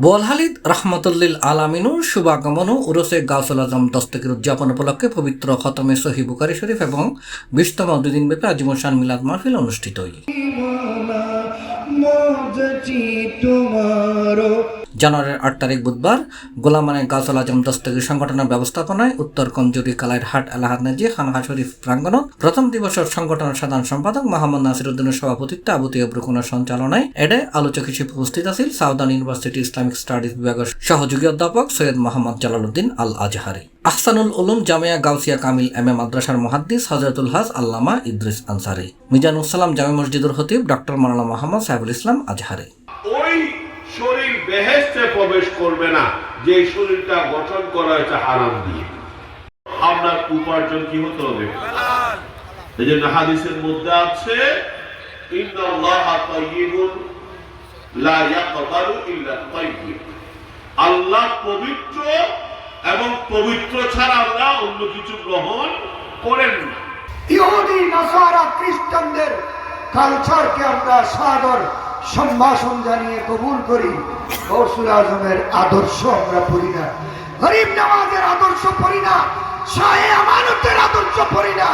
বোয়ালহালিদ রাহমাতুল্লিল আলামিনুর শুভাগমন ও উরসে গাউসুল আজম দস্তগীর উদযাপন উপলক্ষে পবিত্র খতমে সহিহ বুখারী শরীফ এবং 20তম দুদিনব্যাপী আজিমুল শান মিলাদ মাহফিল অনুষ্ঠিত হয়। জানুয়ারির 8 তারিখ বুধবার গোলামানের গাউসুল আজম দস্তগীর সংগঠনের ব্যবস্থাপনায় উত্তর কঞ্জুরি কালাইর হাট এলাহাদ নেজি খানহা শরীফ প্রাঙ্গণত প্রথম দিবসের সংগঠনের সাধারণ সম্পাদক মোহাম্মদ নাসির উদ্দিনের সভাপতিত্বে আবু তিয়ব রুকনের সঞ্চালনায় এডে আলোচক হিসেবে উপস্থিত আছেন সাউদার্ন ইউনিভার্সিটি ইসলামিক স্টাডিজ বিভাগের সহযোগী অধ্যাপক Syed Mohammad Jalaluddin Al Azhari, Ahsanul Uloom Jamia Gausia Kamil M A মাদ্রাসার মুহাদ্দিস হযরতুল হাজ আল্লামা ইদ্রিস আনসারী, মিজানুল সালাম জামে মসজিদুল খতিব ডক্টর মাওলানা মোহাম্মদ সাইফুল ইসলাম আজহারি। ওই শরীর বেহেশতে প্রবেশ করবে না যে শরীরটা গঠন করা হয়েছে হারাম দিয়ে। আপনার উপার্জন কি হতে হবে? এই জন্য হাদিসের মধ্যে আছে ইন্নাল্লাহা তাইয়্যিবুন লা ইয়াকবালু ইল্লা তাইয়্যিব। আল্লাহ পবিত্র এবং পবিত্র ছাড়া আল্লাহ অন্য কিছু গ্রহণ করেন না। ইহুদি নাসারা খ্রিস্টানদের কালচারকে আমরা সাদর সম্ভাষণ জানিয়ে কবুল করি। গৌসুল আজমের আদর্শ আমরা পড়ি না, গরিব নওয়াজের আদর্শ পড়ি না, শাহে আমানতের আদর্শ পড়ি না,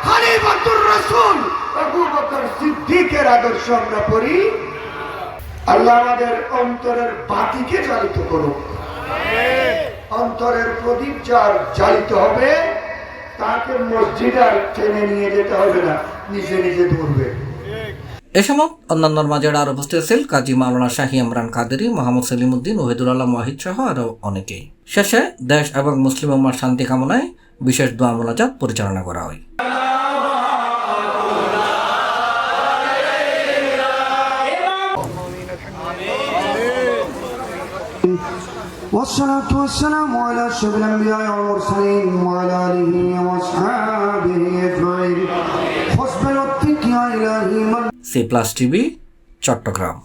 খলিফাতুর রাসূল আবু বকর সিদ্দিকের আদর্শ আমরা পড়ি। আল্লাহ আমাদের অন্তরের বাতিকে জ্বালিত করুক। অন্তরের প্রদীপ যার জ্বালিত হবে তাকে মসজিদে আর টেনে নিয়ে যেতে হবে না, নিজে নিজে ধরবে। এ সময় অন্যান্যর মাঝে আরো উপস্থিত ছিলেন কাজী মাওলানা শাহী ইমরান কাদেরী, মোহাম্মদ সেলিমউদ্দিন, ওহিদুল আলম ওয়াহিদ সহ আরো অনেকেই। শেষে দেশ এবং মুসলিম উম্মার শান্তি কামনায় বিশেষ দোয়া মোনাজাত পরিচালনা করা হয়। والصلاة والسلام على أشرف الأنبياء والمرسلين وعلى آله وأصحابه أجمعين حسبنا الوفق يا إلهي C+ TV চট্টগ্রাম।